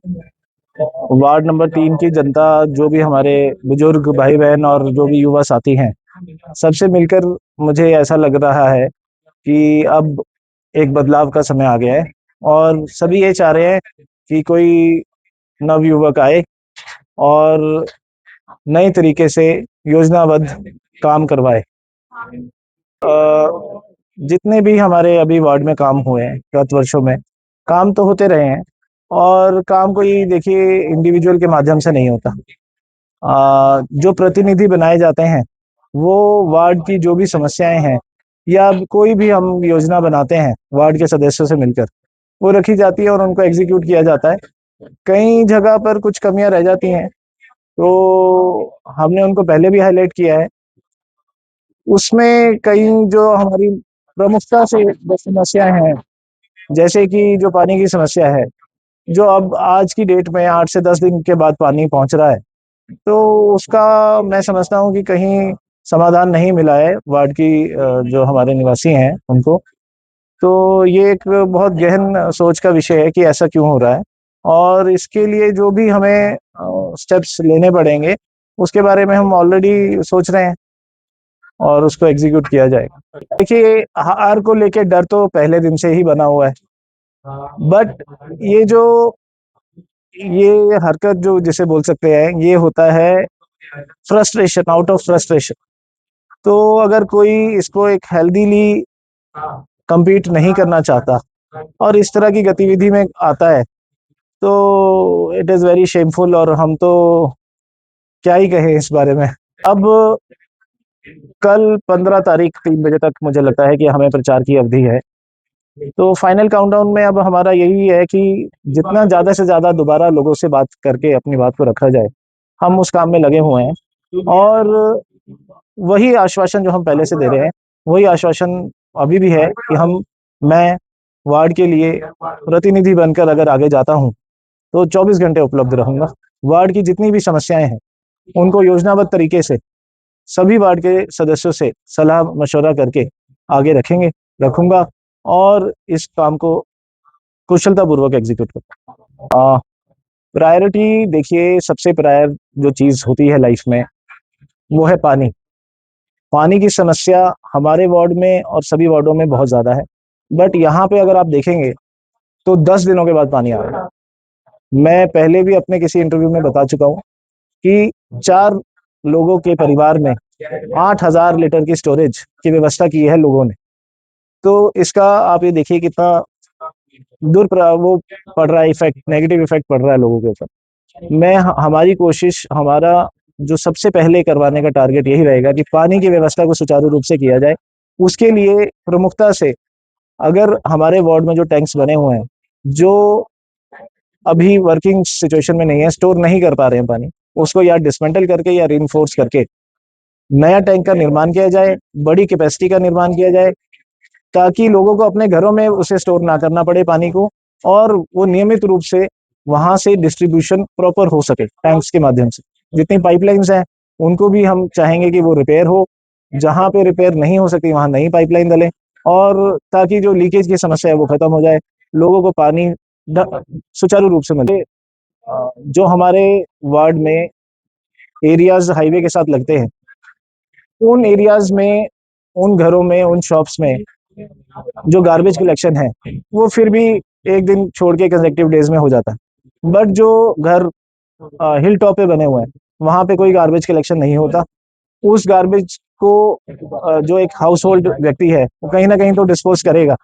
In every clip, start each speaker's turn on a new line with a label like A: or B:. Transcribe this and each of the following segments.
A: Ward number 3 की जनता, जो भी हमारे बुजुर्ग भाई बहन और जो भी युवा साथी हैं, सबसे मिलकर मुझे ऐसा लग रहा है कि अब एक बदलाव का समय आ गया है और सभी ये चाह रहे हैं कि कोई नवयुवक आए और नए तरीके से योजनाबद्ध काम करवाए। जितने भी हमारे अभी वार्ड में काम हुए हैं गत वर्षों में, काम तो होते रहे हैं और काम कोई देखिए इंडिविजुअल के माध्यम से नहीं होता। जो प्रतिनिधि बनाए जाते हैं वो वार्ड की जो भी समस्याएं हैं या कोई भी हम योजना बनाते हैं वार्ड के सदस्यों से मिलकर, वो रखी जाती है और उनको एग्जीक्यूट किया जाता है। कई जगह पर कुछ कमियां रह जाती हैं, तो हमने उनको पहले भी हाईलाइट किया है। उसमें कई जो हमारी प्रमुखता से जो समस्याएं हैं, जैसे कि जो पानी की समस्या है, जो अब आज की डेट में 8 से 10 दिन के बाद पानी पहुंच रहा है, तो उसका मैं समझता हूँ कि कहीं समाधान नहीं मिला है वार्ड की जो हमारे निवासी हैं उनको। तो ये एक बहुत गहन सोच का विषय है कि ऐसा क्यों हो रहा है और इसके लिए जो भी हमें स्टेप्स लेने पड़ेंगे उसके बारे में हम ऑलरेडी सोच रहे हैं और उसको एग्जीक्यूट किया जाएगा। देखिए, हार को लेके डर तो पहले दिन से ही बना हुआ है, बट ये जो ये हरकत जो जिसे बोल सकते हैं, ये होता है फ्रस्ट्रेशन, आउट ऑफ फ्रस्ट्रेशन। तो अगर कोई इसको एक हेल्दीली compete नहीं करना चाहता और इस तरह की गतिविधि में आता है, तो इट इज़ वेरी शेमफुल और हम तो क्या ही कहें इस बारे में। अब कल 15 तारीख 3 बजे तक मुझे लगता है कि हमें प्रचार की अवधि है। तो फाइनल काउंटडाउन में अब हमारा यही है कि जितना ज़्यादा से ज़्यादा दोबारा लोगों से बात करके अपनी बात को रखा जाए, हम उस काम में लगे हुए हैं और वही आश्वासन जो हम पहले से दे रहे हैं, वही आश्वासन अभी भी है कि मैं वार्ड के लिए प्रतिनिधि बनकर अगर आगे जाता हूँ, तो 24 घंटे उपलब्ध रहूंगा। वार्ड की जितनी भी समस्याएं हैं, उनको योजनाबद्ध तरीके से सभी वार्ड के सदस्यों से सलाह मशवरा करके आगे रखूंगा और इस काम को कुशलतापूर्वक एग्जीक्यूट करूंगा। प्रायोरिटी देखिए, सबसे प्रायर जो चीज़ होती है लाइफ में, वो है पानी। पानी की समस्या हमारे वार्ड में और सभी वार्डों में बहुत ज़्यादा है, बट यहाँ पे अगर आप देखेंगे तो 10 दिनों के बाद पानी आ रहा है। मैं पहले भी अपने किसी इंटरव्यू में बता चुका हूँ कि 4 लोगों के परिवार में 8,000 लीटर की स्टोरेज की व्यवस्था की है लोगों ने। तो इसका आप ये देखिए कितना वो पड़ रहा है, इफेक्ट, नेगेटिव इफेक्ट पड़ रहा है लोगों के ऊपर। हमारी कोशिश, हमारा जो सबसे पहले करवाने का टारगेट यही रहेगा कि पानी की व्यवस्था को सुचारू रूप से किया जाए। उसके लिए प्रमुखता से, अगर हमारे वार्ड में जो टैंक्स बने हुए हैं, जो अभी वर्किंग सिचुएशन में नहीं है, स्टोर नहीं कर पा रहे हैं पानी, उसको या डिसमेंटल करके या रीइंफोर्स करके नया टैंक का निर्माण किया जाए, बड़ी कैपेसिटी का निर्माण किया जाए, ताकि लोगों को अपने घरों में उसे स्टोर ना करना पड़े पानी को, और वो नियमित रूप से वहां से डिस्ट्रीब्यूशन प्रॉपर हो सके टैंक्स के माध्यम से। जितनी पाइपलाइंस हैं उनको भी हम चाहेंगे कि वो रिपेयर हो, जहां पे रिपेयर नहीं हो सकती वहां नई पाइपलाइन डलें, और ताकि जो लीकेज की समस्या है वो खत्म हो जाए, लोगों को पानी सुचारू रूप से मिले। जो हमारे वार्ड में एरियाज हाईवे के साथ लगते हैं, उन एरियाज में, उन घरों में, उन शॉप्स में जो गार्बेज कलेक्शन है, वो फिर भी एक दिन छोड़ के कंसेक्टिव डेज में हो जाता है। बट जो घर हिल टॉप पे बने हुए हैं, वहां पे कोई गार्बेज कलेक्शन नहीं होता। उस गार्बेज को जो एक हाउस होल्ड व्यक्ति है वो कहीं ना कहीं तो डिस्पोज करेगा।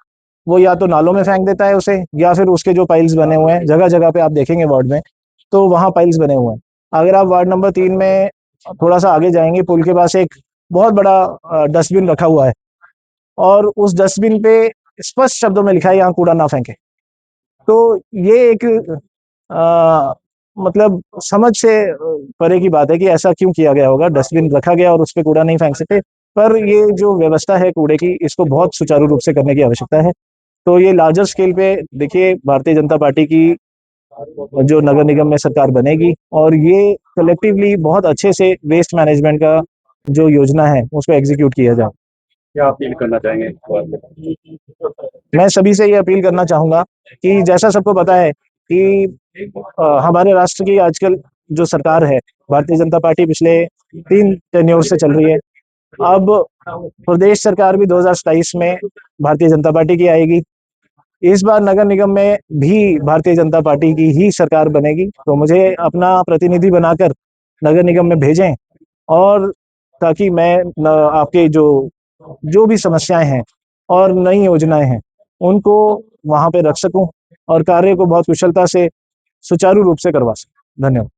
A: वो या तो नालों में फेंक देता है उसे, या फिर उसके जो पाइल्स बने हुए हैं जगह जगह पे आप देखेंगे वार्ड में, तो वहाँ पाइल्स बने हुए हैं। अगर आप वार्ड नंबर 3 में थोड़ा सा आगे जाएंगे, पुल के पास एक बहुत बड़ा डस्टबिन रखा हुआ है और उस डस्टबिन पे स्पष्ट शब्दों में लिखा है यहाँ कूड़ा ना फेंके। तो ये एक आ, मतलब समझ से परे की बात है कि ऐसा क्यों किया गया होगा, डस्टबिन रखा गया और उस पर कूड़ा नहीं फेंक सकते। पर ये जो व्यवस्था है कूड़े की, इसको बहुत सुचारू रूप से करने की आवश्यकता है। तो ये लार्जर स्केल पे देखिए, भारतीय जनता पार्टी की जो नगर निगम में सरकार बनेगी और ये कलेक्टिवली बहुत अच्छे से वेस्ट मैनेजमेंट का जो योजना है उसको एग्जीक्यूट किया जाए।
B: क्या अपील करना चाहेंगे इस बात में?
A: मैं सभी से ये अपील करना चाहूंगा कि जैसा सबको पता है कि हमारे राष्ट्र की आजकल जो सरकार है, भारतीय जनता पार्टी पिछले 3 टेन्योर से चल रही है। अब प्रदेश सरकार भी 2027 में भारतीय जनता पार्टी की आएगी। इस बार नगर निगम में भी भारतीय जनता पार्टी की ही सरकार बनेगी, तो मुझे अपना प्रतिनिधि बनाकर नगर निगम में भेजें, और ताकि मैं आपके जो जो भी समस्याएं हैं और नई योजनाएं हैं उनको वहां पे रख सकूं और कार्य को बहुत कुशलता से सुचारू रूप से करवा सकूं। धन्यवाद।